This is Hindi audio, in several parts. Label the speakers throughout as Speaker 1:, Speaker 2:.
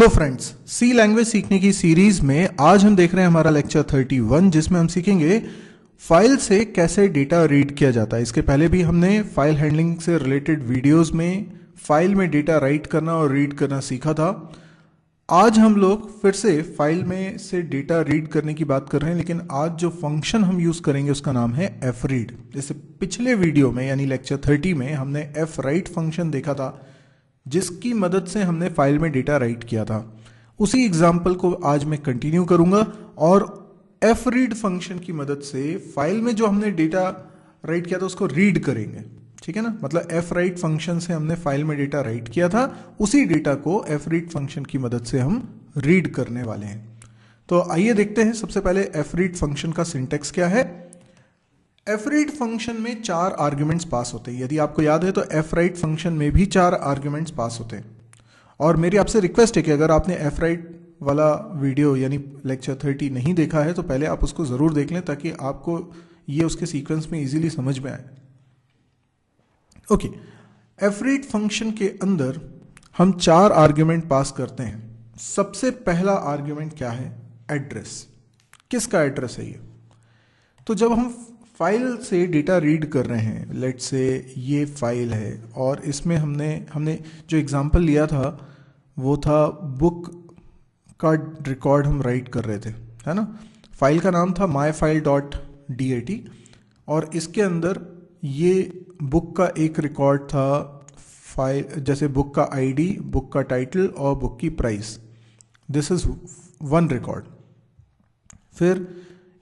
Speaker 1: हेलो फ्रेंड्स, सी लैंग्वेज सीखने की सीरीज में आज हम देख रहे हैं हमारा लेक्चर 31 जिसमें हम सीखेंगे फाइल से कैसे डेटा रीड किया जाता है। इसके पहले भी हमने फाइल हैंडलिंग से रिलेटेड वीडियोस में फाइल में डेटा राइट करना और रीड करना सीखा था। आज हम लोग फिर से फाइल में से डेटा रीड करने की बात कर रहे हैं, लेकिन आज जो फंक्शन हम यूज करेंगे उसका नाम है fread। जैसे पिछले वीडियो में यानी लेक्चर 30 में हमने fwrite फंक्शन देखा था जिसकी मदद से हमने फाइल में डेटा राइट किया था। उसी एग्जाम्पल को आज मैं कंटिन्यू करूंगा और fread फंक्शन की मदद से फाइल में जो हमने डेटा राइट किया था उसको रीड करेंगे। ठीक है ना, मतलब fwrite फंक्शन से हमने फाइल में डेटा राइट किया था, उसी डेटा को fread फंक्शन की मदद से हम रीड करने वाले हैं। तो आइए देखते हैं सबसे पहले fread फंक्शन का सिंटेक्स क्या है। fread फंक्शन में 4 आर्ग्यूमेंट्स पास होते हैं। यदि आपको याद है तो fwrite फंक्शन में भी 4 आर्ग्यूमेंट्स पास होते हैं। और मेरी आपसे रिक्वेस्ट है कि अगर आपने fwrite वाला वीडियो यानी लेक्चर 30 नहीं देखा है तो पहले आप उसको ज़रूर देख लें ताकि आपको ये उसके सीक्वेंस में इजीली समझ में आए। ओके, fwrite फंक्शन के अंदर हम 4 आर्ग्यूमेंट पास करते हैं। सबसे पहला आर्ग्यूमेंट क्या है? एड्रेस। किसका एड्रेस है ये? तो जब हम फाइल से डेटा रीड कर रहे हैं, लेट से ये फाइल है और इसमें हमने जो एग्जांपल लिया था वो था बुक का रिकॉर्ड हम राइट कर रहे थे, है ना। फाइल का नाम था myfile.dat और इसके अंदर ये बुक का एक रिकॉर्ड था, फाइल जैसे बुक का आईडी, बुक का टाइटल और बुक की price. This is one record. फिर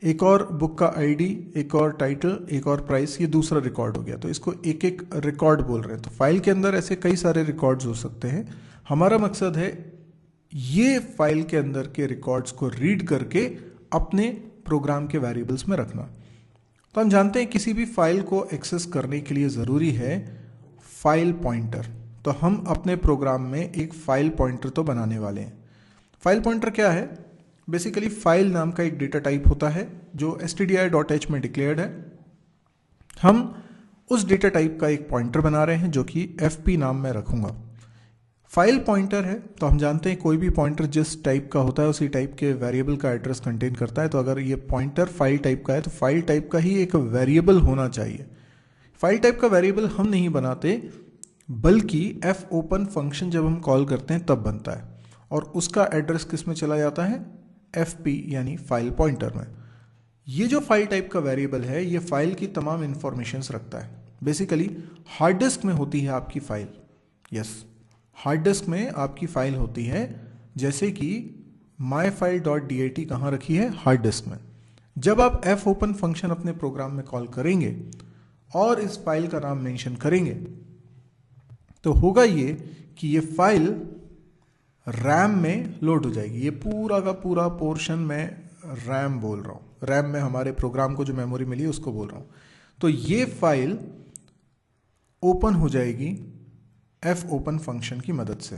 Speaker 1: एक और बुक का आईडी, एक और टाइटल, एक और प्राइस, ये दूसरा रिकॉर्ड हो गया। तो इसको एक एक रिकॉर्ड बोल रहे हैं। तो फाइल के अंदर ऐसे कई सारे रिकॉर्ड्स हो सकते हैं। हमारा मकसद है ये फाइल के अंदर के रिकॉर्ड्स को रीड करके अपने प्रोग्राम के वेरिएबल्स में रखना। तो हम जानते हैं किसी भी फाइल को एक्सेस करने के लिए ज़रूरी है फाइल पॉइंटर। तो हम अपने प्रोग्राम में एक फाइल पॉइंटर तो बनाने वाले हैं। फाइल पॉइंटर क्या है? बेसिकली फाइल नाम का एक डेटा टाइप होता है जो stdio.h में डिक्लेयर्ड है। हम उस डेटा टाइप का एक पॉइंटर बना रहे हैं जो कि fp नाम में रखूंगा। फाइल पॉइंटर है तो हम जानते हैं कोई भी पॉइंटर जिस टाइप का होता है उसी टाइप के वेरिएबल का एड्रेस कंटेन करता है। तो अगर ये पॉइंटर फाइल टाइप का है तो फाइल टाइप का ही एक वेरिएबल होना चाहिए। फाइल टाइप का वेरिएबल हम नहीं बनाते बल्कि fopen फंक्शन जब हम कॉल करते हैं तब बनता है और उसका एड्रेस किस में चला जाता है? fp यानी फाइल पॉइंटर में। ये जो फाइल टाइप का वेरिएबल है ये फाइल की तमाम इंफॉर्मेशंस रखता है। बेसिकली हार्ड डिस्क में होती है आपकी फाइल। यस, हार्ड डिस्क में आपकी फाइल होती है, जैसे कि myfile.dat कहाँ रखी है? हार्ड डिस्क में। जब आप fopen फंक्शन अपने प्रोग्राम में कॉल करेंगे और इस फाइल का नाम मेंशन करेंगे तो होगा ये कि ये फाइल रैम में लोड हो जाएगी। ये पूरा का पूरा पोर्शन में रैम बोल रहा हूँ, रैम में हमारे प्रोग्राम को जो मेमोरी मिली उसको बोल रहा हूँ। तो ये फाइल ओपन हो जाएगी fopen फंक्शन की मदद से,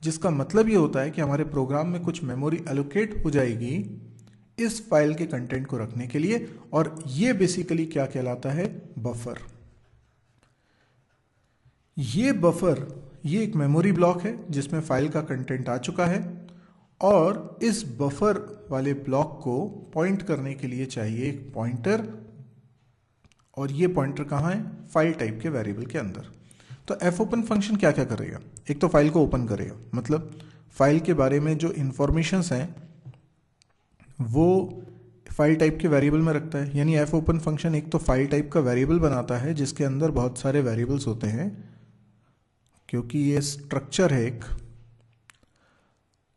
Speaker 1: जिसका मतलब ये होता है कि हमारे प्रोग्राम में कुछ मेमोरी एलोकेट हो जाएगी इस फाइल के कंटेंट को रखने के लिए। और ये बेसिकली क्या कहलाता है? बफर। ये बफर ये एक मेमोरी ब्लॉक है जिसमें फाइल का कंटेंट आ चुका है और इस बफर वाले ब्लॉक को पॉइंट करने के लिए चाहिए एक पॉइंटर। और ये पॉइंटर कहाँ है? फाइल टाइप के वेरिएबल के अंदर। तो fopen फंक्शन क्या क्या करेगा? एक तो फाइल को ओपन करेगा, मतलब फाइल के बारे में जो इंफॉर्मेशंस हैं वो फाइल टाइप के वेरिएबल में रखता है। यानी fopen फंक्शन एक तो फाइल टाइप का वेरिएबल बनाता है जिसके अंदर बहुत सारे वेरिएबल्स होते हैं, क्योंकि ये स्ट्रक्चर है एक।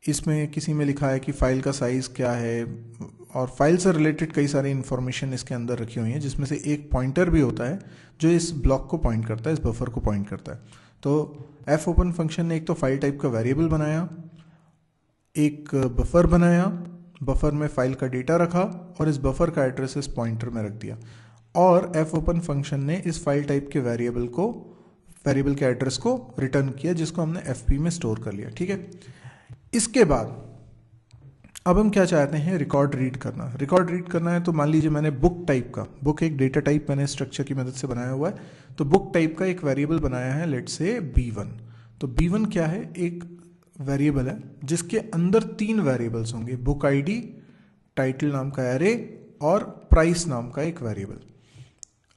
Speaker 1: इसमें किसी में लिखा है कि फाइल का साइज क्या है और फाइल से रिलेटेड कई सारी इंफॉर्मेशन इसके अंदर रखी हुई है, जिसमें से एक पॉइंटर भी होता है जो इस ब्लॉक को पॉइंट करता है, इस बफर को पॉइंट करता है। तो fopen फंक्शन ने एक तो फाइल टाइप का वेरिएबल बनाया, एक बफर बनाया, बफर में फाइल का डेटा रखा और इस बफर का एड्रेस इस पॉइंटर में रख दिया। और fopen फंक्शन ने इस फाइल टाइप के वेरिएबल के एड्रेस को रिटर्न किया जिसको हमने fp में स्टोर कर लिया। ठीक है, इसके बाद अब हम क्या चाहते हैं? रिकॉर्ड रीड करना। रिकॉर्ड रीड करना है तो मान लीजिए मैंने बुक टाइप का, बुक एक डेटा टाइप मैंने स्ट्रक्चर की मदद से बनाया हुआ है, तो बुक टाइप का एक वेरिएबल बनाया है लेट से b1। तो b1 क्या है? एक वेरिएबल है जिसके अंदर 3 वेरिएबल्स होंगे, बुक आईडी, टाइटल नाम का एरे और प्राइस नाम का एक वेरिएबल।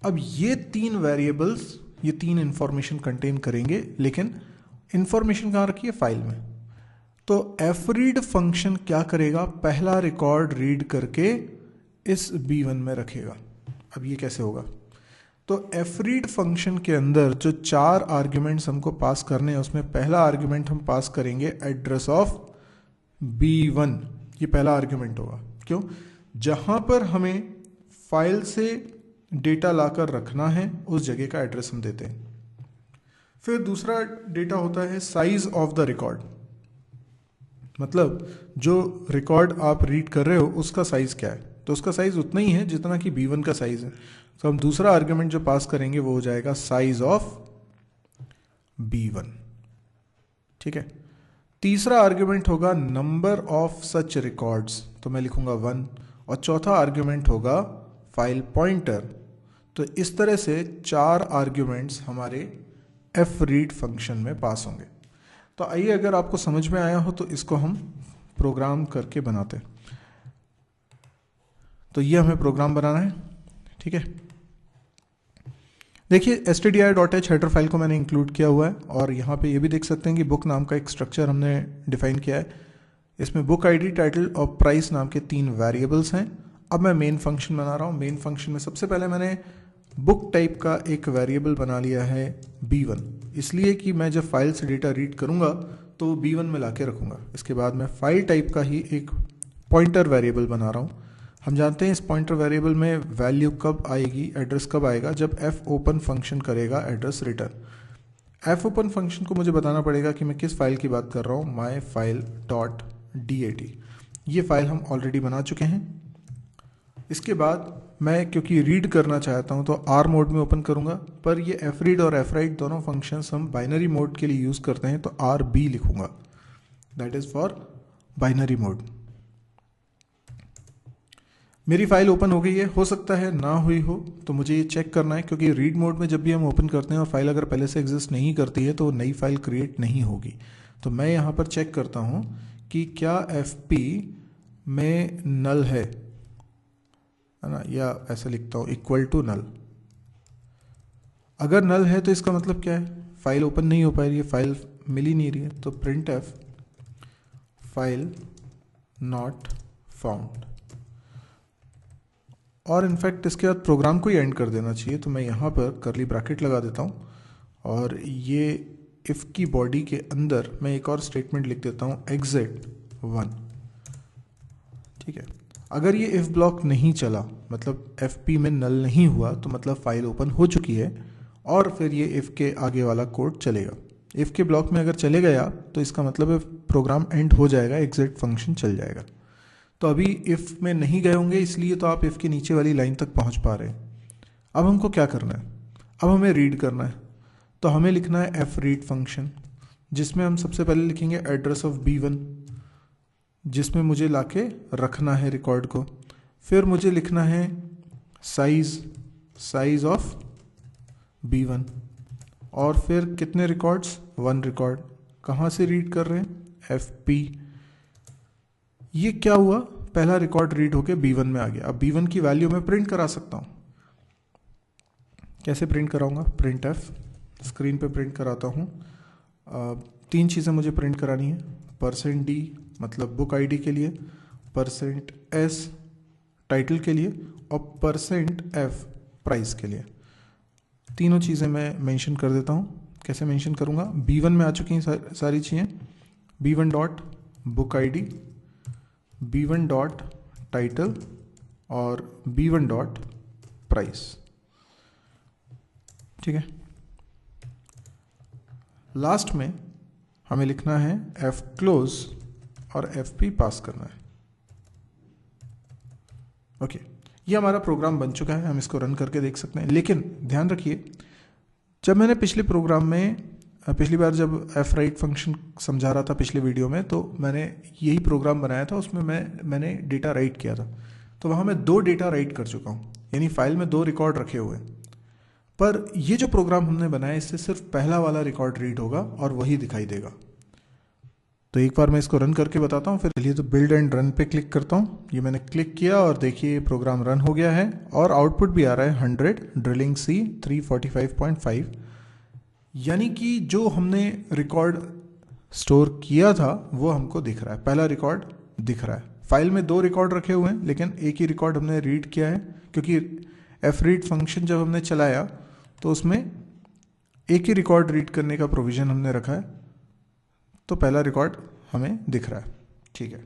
Speaker 1: अब ये 3 वेरिएबल्स ये 3 इंफॉर्मेशन कंटेन करेंगे, लेकिन इंफॉर्मेशन कहाँ रखी है? फाइल में। तो fread फंक्शन क्या करेगा? पहला रिकॉर्ड रीड करके इस b1 में रखेगा। अब ये कैसे होगा? तो fread फंक्शन के अंदर जो 4 आर्ग्यूमेंट्स हमको पास करने हैं, उसमें पहला आर्ग्यूमेंट हम पास करेंगे एड्रेस ऑफ b1। ये पहला आर्ग्यूमेंट होगा। क्यों? जहां पर हमें फाइल से डेटा लाकर रखना है उस जगह का एड्रेस हम देते हैं। फिर दूसरा डेटा होता है साइज ऑफ द रिकॉर्ड, मतलब जो रिकॉर्ड आप रीड कर रहे हो उसका साइज क्या है। तो उसका साइज उतना ही है जितना कि b1 का साइज है। तो हम दूसरा आर्ग्यूमेंट जो पास करेंगे वो हो जाएगा साइज ऑफ b1। ठीक है। तीसरा आर्ग्यूमेंट होगा नंबर ऑफ सच रिकॉर्ड्स, तो मैं लिखूंगा 1। और चौथा आर्ग्यूमेंट होगा फाइल पॉइंटर। तो इस तरह से 4 आर्ग्यूमेंट्स हमारे fread फंक्शन में पास होंगे। तो आइए, अगर आपको समझ में आया हो तो इसको हम प्रोग्राम करके बनाते हैं। तो ये हमें प्रोग्राम बनाना है। ठीक है। देखिए stdio.h हेडर फाइल को मैंने इंक्लूड किया हुआ है, और यहाँ पे ये भी देख सकते हैं कि बुक नाम का एक स्ट्रक्चर हमने डिफाइन किया है। इसमें बुक आईडी, टाइटल और प्राइस नाम के 3 वेरिएबल्स हैं। अब मैं मेन फंक्शन बना रहा हूँ। मेन फंक्शन में सबसे पहले मैंने बुक टाइप का एक वेरिएबल बना लिया है b1, इसलिए कि मैं जब फाइल से डेटा रीड करूँगा तो वो b1 में ला के रखूँगा। इसके बाद मैं फाइल टाइप का ही एक पॉइंटर वेरिएबल बना रहा हूँ। हम जानते हैं इस पॉइंटर वेरिएबल में वैल्यू कब आएगी, एड्रेस कब आएगा? जब fopen फंक्शन करेगा एड्रेस रिटर्न। fopen फंक्शन को मुझे बताना पड़ेगा कि मैं किस फाइल की बात कर रहा हूँ, myfile.dat। ये फाइल हम ऑलरेडी बना चुके हैं। इसके बाद मैं क्योंकि रीड करना चाहता हूँ तो R मोड में ओपन करूँगा, पर ये fread और fwrite दोनों फंक्शंस हम बाइनरी मोड के लिए यूज़ करते हैं, तो RB लिखूँगा, that is for binary mode. मेरी फाइल ओपन हो गई है। हो सकता है ना हुई हो, तो मुझे ये चेक करना है, क्योंकि रीड मोड में जब भी हम ओपन करते हैं और फाइल अगर पहले से एग्जिस्ट नहीं करती है तो नई फाइल क्रिएट नहीं होगी। तो मैं यहाँ पर चेक करता हूँ कि क्या fp में नल है ना, या ऐसा लिखता हूँ इक्वल टू नल। अगर नल है तो इसका मतलब क्या है? फाइल ओपन नहीं हो पा रही है, फाइल मिल ही नहीं रही है। तो printf फाइल नॉट फाउंड, और इनफैक्ट इसके बाद प्रोग्राम को ही एंड कर देना चाहिए। तो मैं यहाँ पर करली ब्रैकेट लगा देता हूँ, और ये इफ़ की बॉडी के अंदर मैं एक और स्टेटमेंट लिख देता हूँ exit 1। ठीक है। अगर ये इफ़ ब्लॉक नहीं चला, मतलब fp में नल नहीं हुआ, तो मतलब फाइल ओपन हो चुकी है, और फिर ये इफ़ के आगे वाला कोड चलेगा। इफ़ के ब्लॉक में अगर चले गया तो इसका मतलब है प्रोग्राम एंड हो जाएगा, एग्जिट फंक्शन चल जाएगा। तो अभी इफ़ में नहीं गए होंगे, इसलिए तो आप इफ़ के नीचे वाली लाइन तक पहुंच पा रहे हैं। अब हमको क्या करना है? अब हमें रीड करना है। तो हमें लिखना है fread फंक्शन, जिसमें हम सबसे पहले लिखेंगे एड्रेस ऑफ b1, जिसमें मुझे लाके रखना है रिकॉर्ड को। फिर मुझे लिखना है साइज ऑफ b1, और फिर कितने रिकॉर्ड्स? 1 रिकॉर्ड। कहाँ से रीड कर रहे हैं? fp। ये क्या हुआ? पहला रिकॉर्ड रीड होके b1 में आ गया। अब b1 की वैल्यू मैं प्रिंट करा सकता हूँ। कैसे प्रिंट कराऊंगा? printf, स्क्रीन पे प्रिंट कराता हूँ। 3 चीज़ें मुझे प्रिंट करानी है। %d मतलब बुक आईडी के लिए, %s टाइटल के लिए, और %f प्राइस के लिए। तीनों चीज़ें मैं मेंशन कर देता हूँ। कैसे मेंशन करूँगा? b1 में आ चुकी हैं सारी चीज़ें। b1 dot book ID, b1 dot title और b1 डॉट प्राइस। ठीक है। लास्ट में हमें लिखना है fclose और fp पास करना है। ओके, ये हमारा प्रोग्राम बन चुका है। हम इसको रन करके देख सकते हैं। लेकिन ध्यान रखिए, जब मैंने पिछले प्रोग्राम में पिछली बार जब fwrite फंक्शन समझा रहा था पिछले वीडियो में, तो मैंने यही प्रोग्राम बनाया था। उसमें मैंने डेटा राइट किया था। तो वहाँ मैं 2 डेटा राइट कर चुका हूँ, यानी फाइल में 2 रिकॉर्ड रखे हुए हैं। पर ये जो प्रोग्राम हमने बनाया, इससे सिर्फ पहला वाला रिकॉर्ड रीड होगा और वही दिखाई देगा। तो एक बार मैं इसको रन करके बताता हूँ, फिर चलिए तो बिल्ड एंड रन पे क्लिक करता हूँ। ये मैंने क्लिक किया और देखिए प्रोग्राम रन हो गया है और आउटपुट भी आ रहा है 100 ड्रिलिंग सी 345.5, यानी कि जो हमने रिकॉर्ड स्टोर किया था वो हमको दिख रहा है, पहला रिकॉर्ड दिख रहा है। फाइल में 2 रिकॉर्ड रखे हुए हैं लेकिन एक ही रिकॉर्ड हमने रीड किया है, क्योंकि fread फंक्शन जब हमने चलाया तो उसमें एक ही रिकॉर्ड रीड करने का प्रोविज़न हमने रखा है, तो पहला रिकॉर्ड हमें दिख रहा है। ठीक है,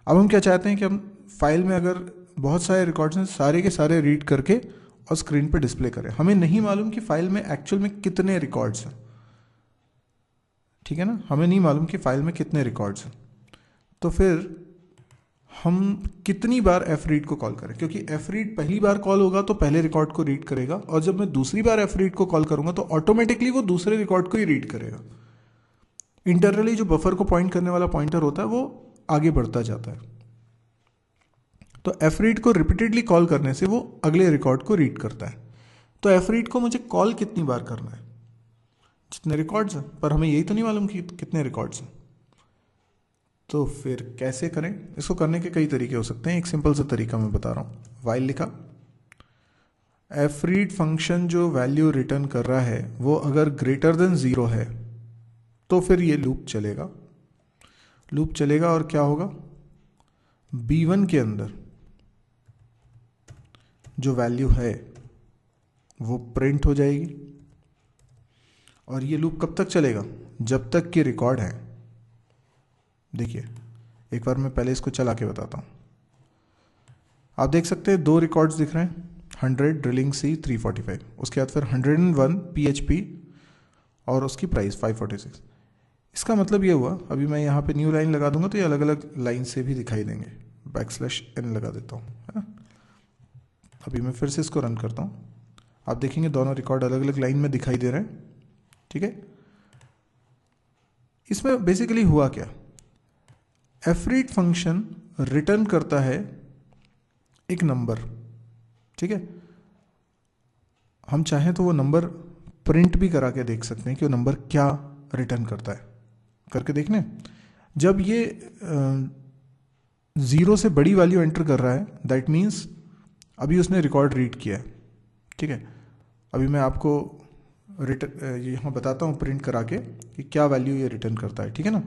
Speaker 1: अब हम क्या चाहते हैं कि हम फाइल में अगर बहुत सारे रिकॉर्ड्स हैं सारे के सारे रीड करके और स्क्रीन पर डिस्प्ले करें। हमें नहीं मालूम कि फाइल में एक्चुअल में कितने रिकॉर्ड्स हैं, ठीक है ना, हमें नहीं मालूम कि फाइल में कितने रिकॉर्ड्स हैं। तो फिर हम कितनी बार fread को कॉल करें, क्योंकि fread पहली बार कॉल होगा तो पहले रिकॉर्ड को रीड करेगा, और जब मैं दूसरी बार fread को कॉल करूंगा तो ऑटोमेटिकली वो दूसरे रिकॉर्ड को ही रीड करेगा। इंटरनली जो बफर को पॉइंट करने वाला पॉइंटर होता है वो आगे बढ़ता जाता है। तो fread को रिपीटेडली कॉल करने से वो अगले रिकॉर्ड को रीड करता है। तो fread को मुझे कॉल कितनी बार करना है, जितने रिकॉर्ड्स हैं, पर हमें यही तो नहीं मालूम कि कितने रिकॉर्ड्स हैं। तो फिर कैसे करें, इसको करने के कई तरीके हो सकते हैं। एक सिंपल सा तरीका मैं बता रहा हूँ। वाइल लिखा, fread फंक्शन जो वैल्यू रिटर्न कर रहा है वो अगर ग्रेटर देन 0 है तो फिर ये लूप चलेगा और क्या होगा, b1 के अंदर जो वैल्यू है वो प्रिंट हो जाएगी। और ये लूप कब तक चलेगा, जब तक कि रिकॉर्ड है। देखिए एक बार मैं पहले इसको चला के बताता हूँ। आप देख सकते हैं 2 रिकॉर्ड्स दिख रहे हैं, 100 ड्रिलिंग सी 345, उसके बाद फिर 101 PHP और उसकी प्राइस 546। इसका ये हुआ, अभी मैं यहाँ पे न्यू लाइन लगा दूंगा तो ये अलग अलग लाइन से भी दिखाई देंगे। \n लगा देता हूँ, है ना। अभी मैं फिर से इसको रन करता हूँ, आप देखेंगे दोनों रिकॉर्ड अलग अलग लाइन में दिखाई दे रहे हैं। ठीक है, इसमें बेसिकली हुआ क्या, fread फंक्शन रिटर्न करता है एक नंबर। ठीक है, हम चाहें तो वो नंबर प्रिंट भी करा के देख सकते हैं कि वो नंबर क्या रिटर्न करता है, करके देखने। जब ये 0 से बड़ी वैल्यू एंटर कर रहा है दैट मीन्स अभी उसने रिकॉर्ड रीड किया है। ठीक है, अभी मैं आपको यहाँ बताता हूँ प्रिंट करा के कि क्या वैल्यू ये रिटर्न करता है। ठीक है ना,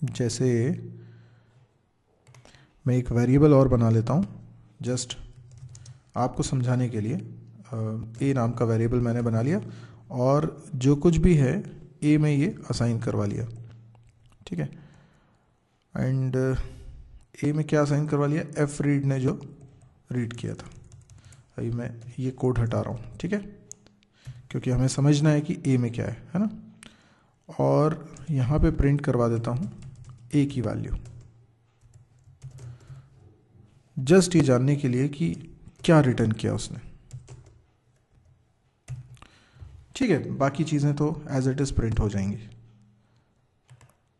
Speaker 1: जैसे मैं एक वेरिएबल और बना लेता हूँ जस्ट आपको समझाने के लिए। ए नाम का वेरिएबल मैंने बना लिया और जो कुछ भी है ए में ये असाइन करवा लिया। ठीक है, एंड ए में क्या असाइन करवा लिया, fread ने जो रीड किया था। अभी मैं ये कोड हटा रहा हूँ, ठीक है, क्योंकि हमें समझना है कि ए में क्या है ना। और यहाँ पे प्रिंट करवा देता हूँ ए की वैल्यू, जस्ट ये जानने के लिए कि क्या रिटर्न किया उसने। ठीक है, बाकी चीज़ें तो एज इट इज़ प्रिंट हो जाएंगी।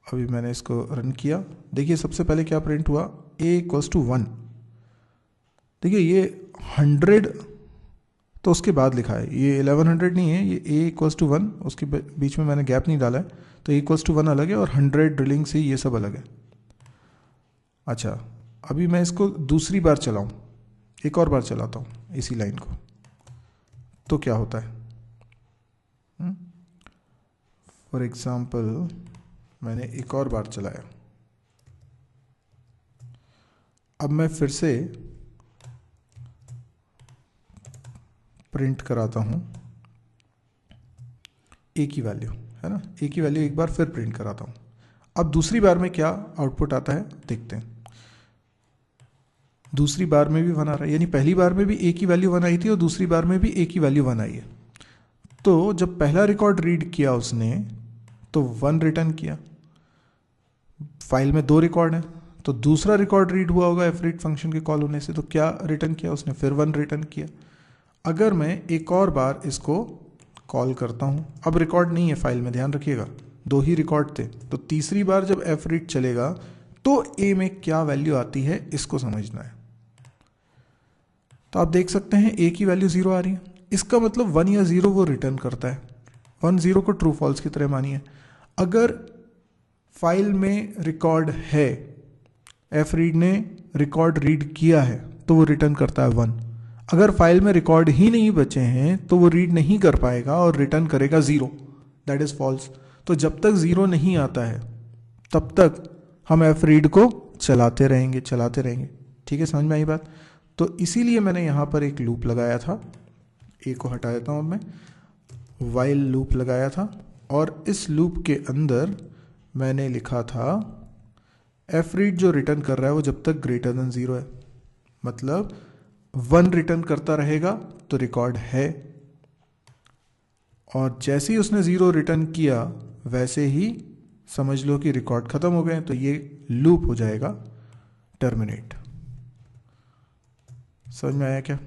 Speaker 1: अभी मैंने इसको रन किया, देखिए सबसे पहले क्या प्रिंट हुआ, a = 1। देखिए ये 100 तो उसके बाद लिखा है, ये 1100 नहीं है, ये a = 1, उसके बीच में मैंने गैप नहीं डाला है, तो a = 1 अलग है और 100 ड्रिलिंग से ये सब अलग है। अच्छा, अभी मैं इसको दूसरी बार चलाऊं, एक और बार चलाता हूं इसी लाइन को, तो क्या होता है। फॉर एग्जाम्पल मैंने एक और बार चलाया, अब मैं फिर से प्रिंट कराता हूं ए की वैल्यू, है ना, ए की वैल्यू एक बार फिर प्रिंट कराता हूं। अब दूसरी बार में क्या आउटपुट आता है देखते हैं। दूसरी बार में भी 1 आ रहा है, यानी पहली बार में भी ए की वैल्यू 1 आई थी और दूसरी बार में भी ए की वैल्यू 1 आई है। तो जब पहला रिकॉर्ड रीड किया उसने तो 1 रिटर्न किया। फाइल में 2 रिकॉर्ड हैं तो दूसरा रिकॉर्ड रीड हुआ होगा fread फंक्शन के कॉल होने से, तो क्या रिटर्न किया उसने, फिर 1 रिटर्न किया। अगर मैं एक और बार इसको कॉल करता हूं, अब रिकॉर्ड नहीं है फाइल में, ध्यान रखिएगा 2 ही रिकॉर्ड थे, तो तीसरी बार जब fread चलेगा तो ए में क्या वैल्यू आती है इसको समझना है। तो आप देख सकते हैं ए की वैल्यू 0 आ रही है, इसका मतलब 1 या 0 वो रिटर्न करता है। 1 0 को ट्रू फॉल्स की तरह मानिए। अगर फाइल में रिकॉर्ड है, एफ रीड ने रिकॉर्ड रीड किया है तो वो रिटर्न करता है 1। अगर फाइल में रिकॉर्ड ही नहीं बचे हैं तो वो रीड नहीं कर पाएगा और रिटर्न करेगा 0, दैट इज फॉल्स। तो जब तक 0 नहीं आता है तब तक हम एफ रीड को चलाते रहेंगे। ठीक है, समझ में आई बात? तो इसीलिए मैंने यहाँ पर एक लूप लगाया था, एक को हटा देता हूँ अब मैं, वाइल लूप लगाया था, और इस लूप के अंदर मैंने लिखा था एफ रीड जो रिटर्न कर रहा है वो जब तक ग्रेटर देन 0 है, मतलब 1 रिटर्न करता रहेगा तो रिकॉर्ड है, और जैसे ही उसने 0 रिटर्न किया वैसे ही समझ लो कि रिकॉर्ड खत्म हो गए, तो ये लूप हो जाएगा टर्मिनेट। समझ में आया क्या?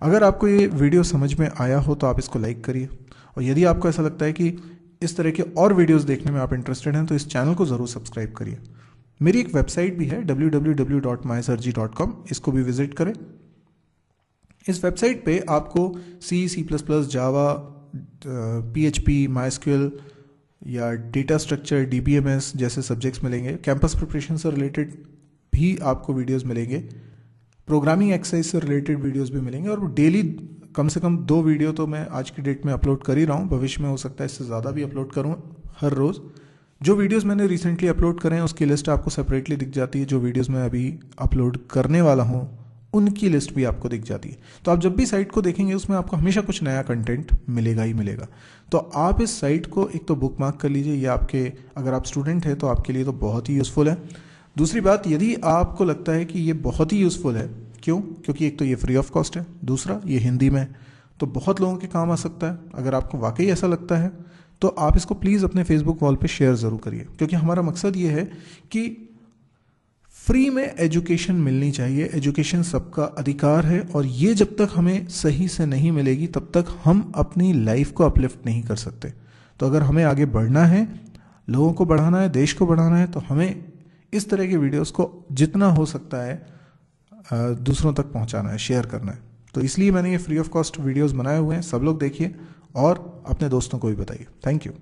Speaker 1: अगर आपको ये वीडियो समझ में आया हो तो आप इसको लाइक करिए, और यदि आपको ऐसा लगता है कि इस तरह के और वीडियोस देखने में आप इंटरेस्टेड हैं तो इस चैनल को ज़रूर सब्सक्राइब करिए। मेरी एक वेबसाइट भी है www.mysirji.com, इसको भी विजिट करें। इस वेबसाइट पे आपको C++, जावा, PHP, MySQL या डेटा स्ट्रक्चर, DBMS जैसे सब्जेक्ट्स मिलेंगे। कैंपस प्रिपरेशन से रिलेटेड भी आपको वीडियोस मिलेंगे, प्रोग्रामिंग एक्सरसाइज से रिलेटेड वीडियोस भी मिलेंगे, और डेली कम से कम 2 वीडियो तो मैं आज की डेट में अपलोड कर ही रहा हूँ। भविष्य में हो सकता है इससे ज़्यादा भी अपलोड करूँ हर रोज़। जो वीडियोस मैंने रिसेंटली अपलोड करे हैं उसकी लिस्ट आपको सेपरेटली दिख जाती है, जो वीडियोस मैं अभी अपलोड करने वाला हूँ उनकी लिस्ट भी आपको दिख जाती है। तो आप जब भी साइट को देखेंगे उसमें आपको हमेशा कुछ नया कंटेंट मिलेगा ही मिलेगा। तो आप इस साइट को एक तो बुक मार्क कर लीजिए, ये आपके, अगर आप स्टूडेंट हैं तो आपके लिए तो बहुत ही यूज़फुल है। दूसरी बात, यदि आपको लगता है कि ये बहुत ही यूज़फुल है, क्यों? क्योंकि एक तो ये फ्री ऑफ कॉस्ट है, दूसरा ये हिंदी में है, तो बहुत लोगों के काम आ सकता है। अगर आपको वाकई ऐसा लगता है तो आप इसको प्लीज़ अपने फेसबुक वॉल पे शेयर ज़रूर करिए, क्योंकि हमारा मकसद ये है कि फ्री में एजुकेशन मिलनी चाहिए। एजुकेशन सबका अधिकार है, और ये जब तक हमें सही से नहीं मिलेगी तब तक हम अपनी लाइफ को अपलिफ्ट नहीं कर सकते। तो अगर हमें आगे बढ़ना है, लोगों को बढ़ाना है, देश को बढ़ाना है, तो हमें इस तरह के वीडियोस को जितना हो सकता है दूसरों तक पहुंचाना है, शेयर करना है। तो इसलिए मैंने ये फ्री ऑफ कॉस्ट वीडियोस बनाए हुए हैं, सब लोग देखिए और अपने दोस्तों को भी बताइए। Thank you.